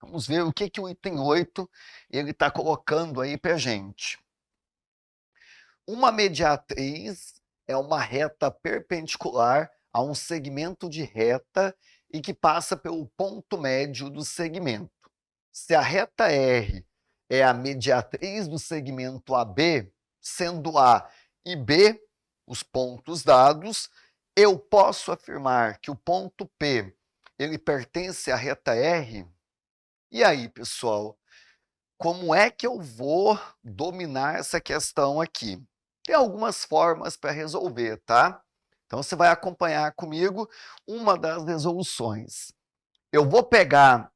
Vamos ver o que o item 8 ele está colocando aí para a gente. Uma mediatriz é uma reta perpendicular a um segmento de reta e que passa pelo ponto médio do segmento. Se a reta R é a mediatriz do segmento AB, sendo A e B os pontos dados, eu posso afirmar que o ponto P ele pertence à reta R? E aí, pessoal, como é que eu vou dominar essa questão aqui? Tem algumas formas para resolver, tá? Então, você vai acompanhar comigo uma das resoluções. Eu vou pegar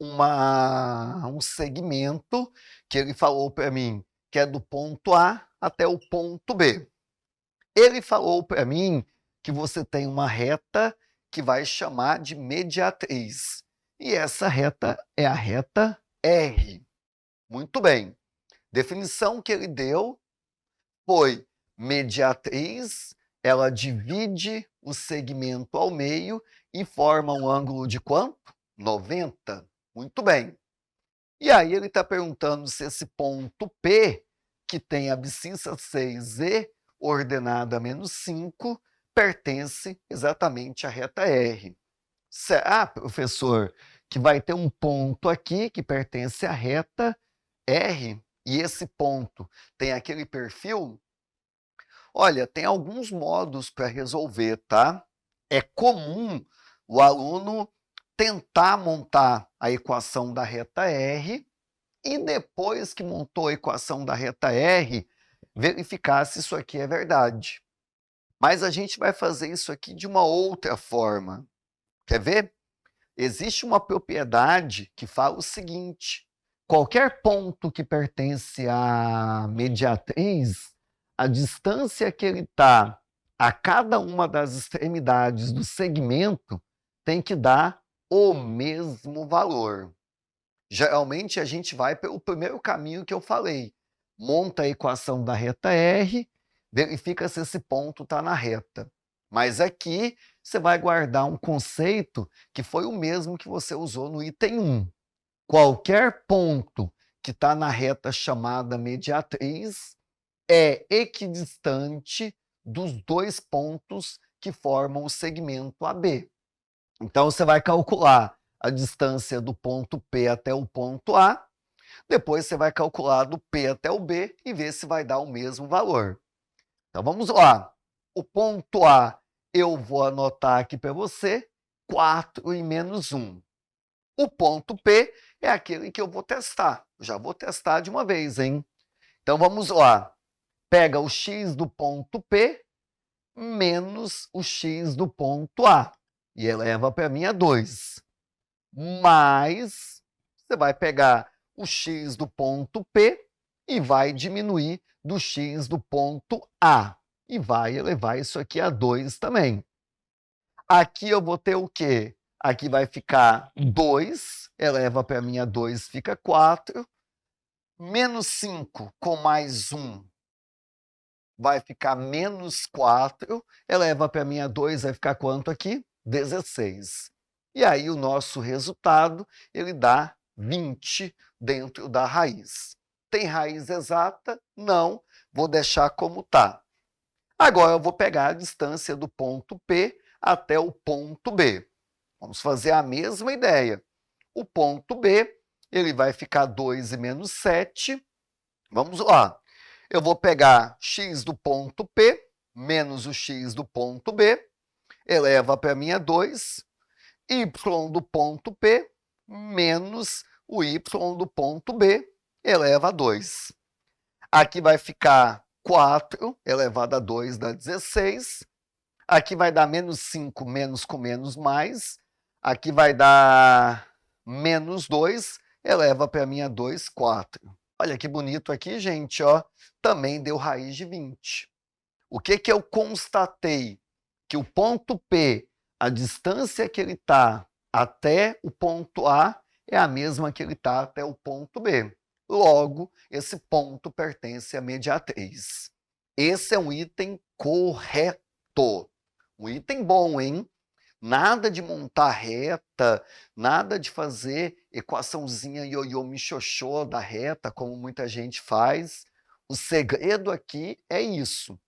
um segmento que ele falou para mim que é do ponto A até o ponto B. Ele falou para mim que você tem uma reta que vai chamar de mediatriz. E essa reta é a reta R. Muito bem. Definição que ele deu foi mediatriz, ela divide o segmento ao meio e forma um ângulo de quanto? 90. Muito bem. E aí ele está perguntando se esse ponto P, que tem abscissa 6e, ordenada menos 5, pertence exatamente à reta R. Ah, professor, que vai ter um ponto aqui que pertence à reta R, e esse ponto tem aquele perfil? Olha, tem alguns modos para resolver, tá? É comum o aluno tentar montar a equação da reta R e depois que montou a equação da reta R, verificar se isso aqui é verdade. Mas a gente vai fazer isso aqui de uma outra forma. Quer ver? Existe uma propriedade que fala o seguinte: qualquer ponto que pertence à mediatriz, a distância que ele está a cada uma das extremidades do segmento tem que dar o mesmo valor. Geralmente a gente vai pelo primeiro caminho que eu falei. Monta a equação da reta R, verifica se esse ponto está na reta. Mas aqui você vai guardar um conceito que foi o mesmo que você usou no item 1. Qualquer ponto que está na reta chamada mediatriz é equidistante dos dois pontos que formam o segmento AB. Então, você vai calcular a distância do ponto P até o ponto A, depois você vai calcular do P até o B e ver se vai dar o mesmo valor. Então, vamos lá. O ponto A, eu vou anotar aqui para você, 4 e menos 1. O ponto P é aquele que eu vou testar. Já vou testar de uma vez, hein? Então, vamos lá. Pega o x do ponto P menos o x do ponto A e eleva para mim a 2. Mas você vai pegar o x do ponto P e vai diminuir do x do ponto A. E vai elevar isso aqui a 2 também. Aqui eu vou ter o quê? Aqui vai ficar 2, eleva para mim a 2, fica 4. Menos 5 com mais 1 vai ficar menos 4, eleva para mim a 2, vai ficar quanto aqui? 16. E aí o nosso resultado, ele dá 20 dentro da raiz. Tem raiz exata? Não, vou deixar como está. Agora eu vou pegar a distância do ponto P até o ponto B. Vamos fazer a mesma ideia. O ponto B, ele vai ficar 2 e menos 7. Vamos lá. Eu vou pegar x do ponto P menos o x do ponto B, eleva para mim a 2, y do ponto P menos o y do ponto B, eleva a 2. Aqui vai ficar 4 elevado a 2 dá 16. Aqui vai dar menos 5, menos com menos mais. Aqui vai dar menos 2, eleva para mim a 2, 4. Olha que bonito aqui, gente, ó. Também deu raiz de 20. O que eu constatei? Que o ponto P, a distância que ele está até o ponto A é a mesma que ele está até o ponto B. Logo, esse ponto pertence à mediatriz. Esse é um item correto. Um item bom, hein? Nada de montar reta, nada de fazer equaçãozinha ioiô michiochô da reta, como muita gente faz. O segredo aqui é isso.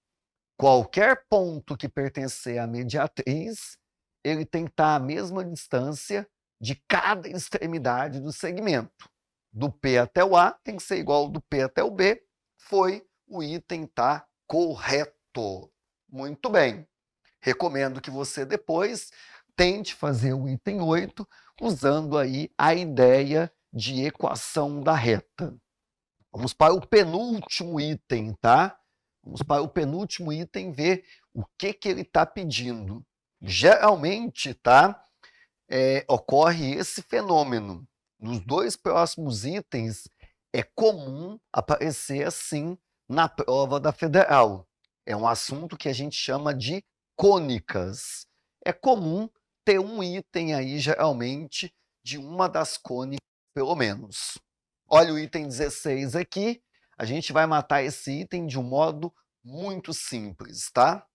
Qualquer ponto que pertencer à mediatriz, ele tem que estar à mesma distância de cada extremidade do segmento. Do P até o A tem que ser igual ao do P até o B. Foi, o item está correto. Muito bem. Recomendo que você depois tente fazer o item 8 usando aí a ideia de equação da reta. Vamos para o penúltimo item, tá? Vamos para o penúltimo item ver o que ele está pedindo. Geralmente, tá? Ocorre esse fenômeno. Nos dois próximos itens, é comum aparecer assim na prova da federal. É um assunto que a gente chama de cônicas. É comum ter um item aí, geralmente, de uma das cônicas, pelo menos. Olha o item 16 aqui. A gente vai matar esse item de um modo muito simples, tá?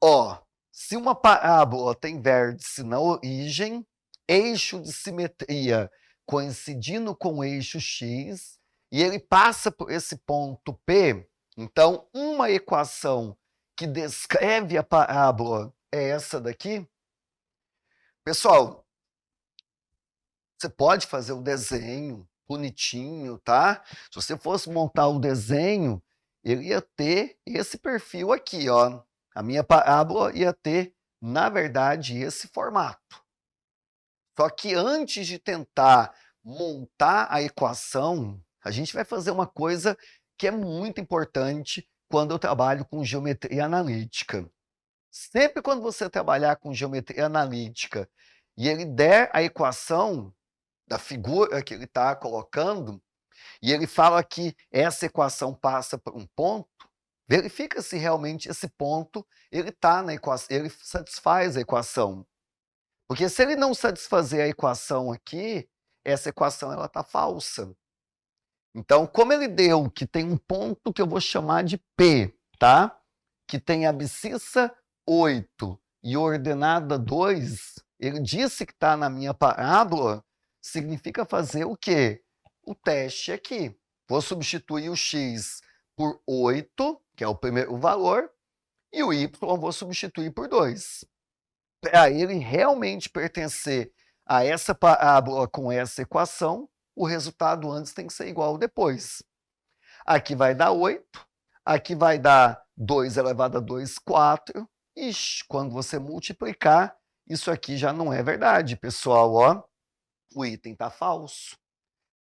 Ó, se uma parábola tem vértice na origem, eixo de simetria coincidindo com o eixo x, e ele passa por esse ponto P, então uma equação que descreve a parábola é essa daqui. Pessoal, você pode fazer o desenho bonitinho, tá? Se você fosse montar o desenho, ele ia ter esse perfil aqui, ó. A minha parábola ia ter, na verdade, esse formato. Só que antes de tentar montar a equação, a gente vai fazer uma coisa que é muito importante quando eu trabalho com geometria analítica. Sempre quando você trabalhar com geometria analítica e ele der a equação da figura que ele está colocando, e ele fala que essa equação passa por um ponto, verifica se realmente esse ponto ele está na equação, ele satisfaz a equação. Porque se ele não satisfazer a equação aqui, essa equação ela está falsa. Então, como ele deu que tem um ponto que eu vou chamar de P, tá? Que tem abscissa 8 e ordenada 2, ele disse que está na minha parábola, significa fazer o quê? O teste aqui. Vou substituir o x por 8, que é o primeiro valor, e o y eu vou substituir por 2. Para ele realmente pertencer a essa parábola com essa equação, o resultado antes tem que ser igual ao depois. Aqui vai dar 8, aqui vai dar 2 elevado a 2, 4. Ixi, quando você multiplicar, isso aqui já não é verdade, pessoal, ó. O item está falso.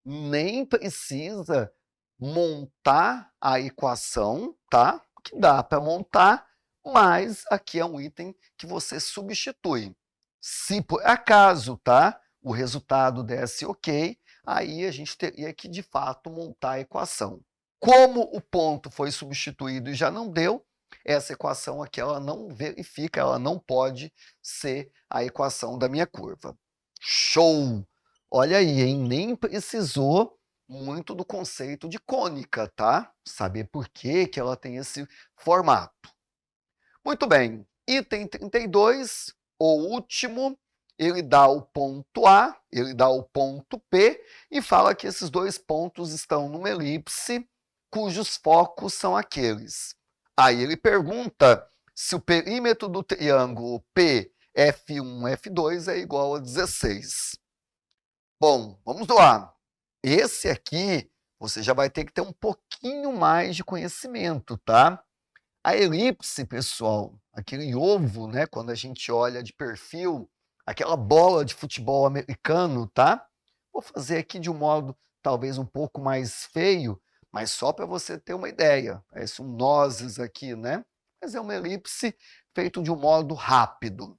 Nem precisa montar a equação, tá? Que dá para montar, mas aqui é um item que você substitui. Se por acaso, tá? O resultado desse ok, aí a gente teria que, de fato, montar a equação. Como o ponto foi substituído e já não deu, essa equação aqui ela não verifica, ela não pode ser a equação da minha curva. Show! Olha aí, hein? Nem precisou muito do conceito de cônica, tá? Saber por que ela tem esse formato. Muito bem, item 32, o último, ele dá o ponto A, ele dá o ponto P e fala que esses dois pontos estão numa elipse cujos focos são aqueles. Aí ele pergunta se o perímetro do triângulo PF1, F2 é igual a 16. Bom, vamos lá. Esse aqui, você já vai ter que ter um pouquinho mais de conhecimento, tá? A elipse, pessoal, aquele ovo, né, quando a gente olha de perfil, aquela bola de futebol americano, tá? Vou fazer aqui de um modo talvez um pouco mais feio, mas só para você ter uma ideia. Parece um nozes aqui, né? Mas é uma elipse feita de um modo rápido.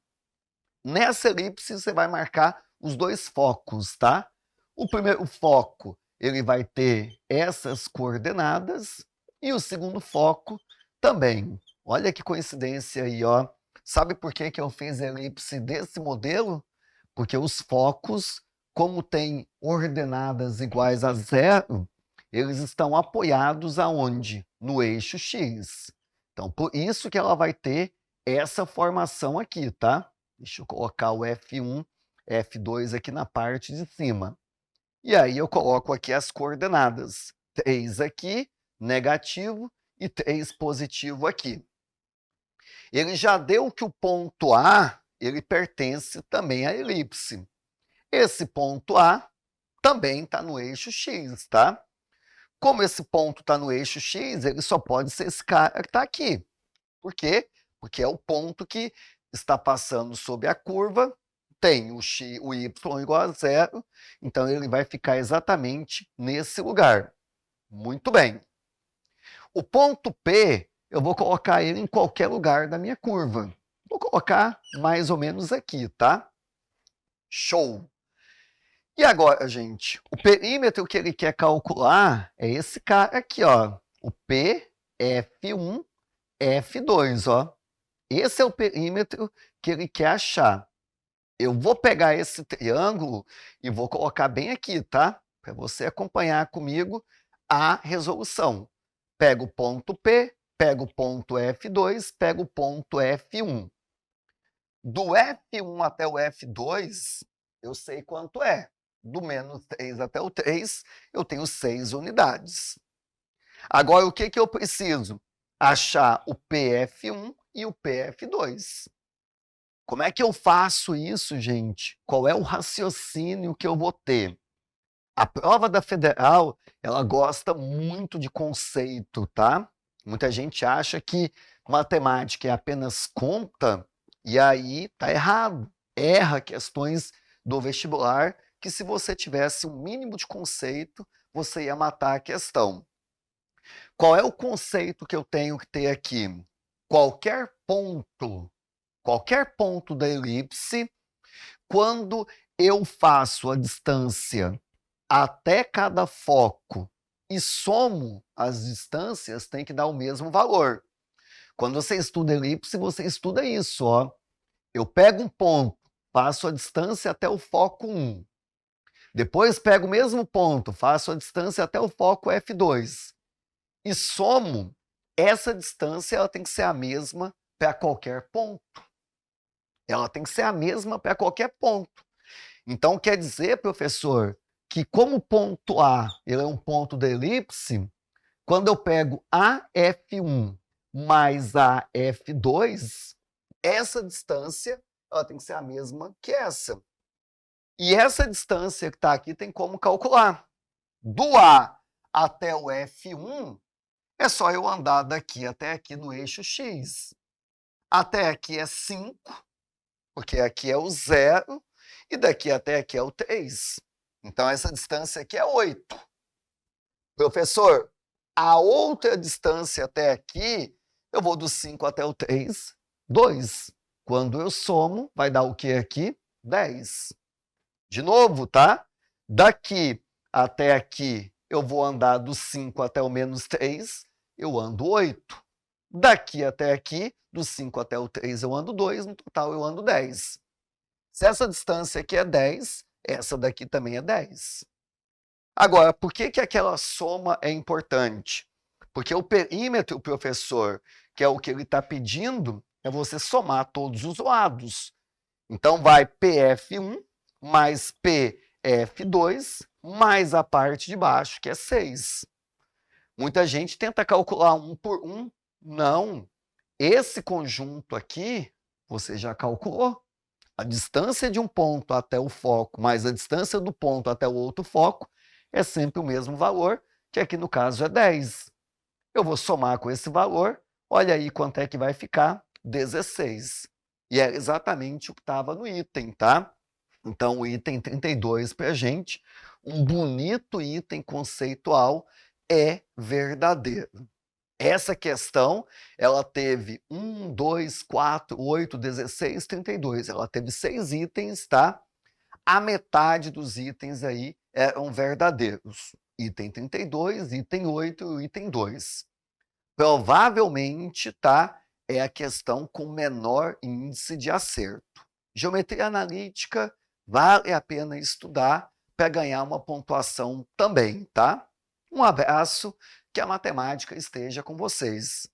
Nessa elipse, você vai marcar os dois focos, tá? O primeiro foco, ele vai ter essas coordenadas, e o segundo foco também. Olha que coincidência aí, ó. Sabe por que eu fiz a elipse desse modelo? Porque os focos, como têm ordenadas iguais a 0, eles estão apoiados aonde? No eixo X. Então, por isso que ela vai ter essa formação aqui, tá? Deixa eu colocar o F1, F2 aqui na parte de cima. E aí eu coloco aqui as coordenadas. 3 aqui, negativo, e 3 positivo aqui. Ele já deu que o ponto A, ele pertence também à elipse. Esse ponto A também está no eixo X, tá? Como esse ponto está no eixo X, ele só pode ser esse cara que está aqui. Por quê? Porque é o ponto que está passando sobre a curva, tem o x, o y igual a zero, então ele vai ficar exatamente nesse lugar. Muito bem. O ponto P, eu vou colocar ele em qualquer lugar da minha curva. Vou colocar mais ou menos aqui, tá? Show! E agora, gente, o perímetro que ele quer calcular é esse cara aqui, ó. O PF1, F2, ó. Esse é o perímetro que ele quer achar. Eu vou pegar esse triângulo e vou colocar bem aqui, tá? Para você acompanhar comigo a resolução. Pega o ponto P, pega o ponto F2, pega o ponto F1. Do F1 até o F2, eu sei quanto é. Do menos 3 até o 3, eu tenho 6 unidades. Agora, o que eu preciso? Achar o PF1 e o PF2. Como é que eu faço isso, gente? Qual é o raciocínio que eu vou ter? A prova da Federal, ela gosta muito de conceito, tá? Muita gente acha que matemática é apenas conta, e aí tá errado. Erra questões do vestibular, que se você tivesse um mínimo de conceito, você ia matar a questão. Qual é o conceito que eu tenho que ter aqui? Qualquer ponto da elipse, quando eu faço a distância até cada foco e somo as distâncias, tem que dar o mesmo valor. Quando você estuda elipse, você estuda isso, ó. Eu pego um ponto, faço a distância até o foco 1. Depois pego o mesmo ponto, faço a distância até o foco F2. E somo, essa distância ela tem que ser a mesma para qualquer ponto. Ela tem que ser a mesma para qualquer ponto. Então, quer dizer, professor, que como o ponto A ele é um ponto da elipse, quando eu pego AF1 mais AF2, essa distância ela tem que ser a mesma que essa. E essa distância que está aqui tem como calcular. Do A até o F1, é só eu andar daqui até aqui no eixo X. Até aqui é 5, porque aqui é o 0, e daqui até aqui é o 3. Então, essa distância aqui é 8. Professor, a outra distância até aqui, eu vou do 5 até o 3, 2. Quando eu somo, vai dar o que aqui? 10. De novo, tá? Daqui até aqui, eu vou andar do 5 até o menos 3, eu ando 8. Daqui até aqui, do 5 até o 3, eu ando 2, no total eu ando 10. Se essa distância aqui é 10, essa daqui também é 10. Agora, por que aquela soma é importante? Porque o perímetro, professor, que é o que ele está pedindo, é você somar todos os lados. Então, vai PF1 mais PF2 mais a parte de baixo, que é 6. Muita gente tenta calcular 1 por 1. Não. Esse conjunto aqui, você já calculou. A distância de um ponto até o foco mais a distância do ponto até o outro foco é sempre o mesmo valor, que aqui no caso é 10. Eu vou somar com esse valor, olha aí quanto é que vai ficar, 16. E é exatamente o que estava no item, tá? Então, o item 32 para a gente, um bonito item conceitual, é verdadeiro. Essa questão, ela teve 1, 2, 4, 8, 16, 32. Ela teve 6 itens, tá? A metade dos itens aí eram verdadeiros. Item 32, item 8 e item 2. Provavelmente, tá? É a questão com menor índice de acerto. Geometria analítica vale a pena estudar para ganhar uma pontuação também, tá? Um abraço, que a matemática esteja com vocês.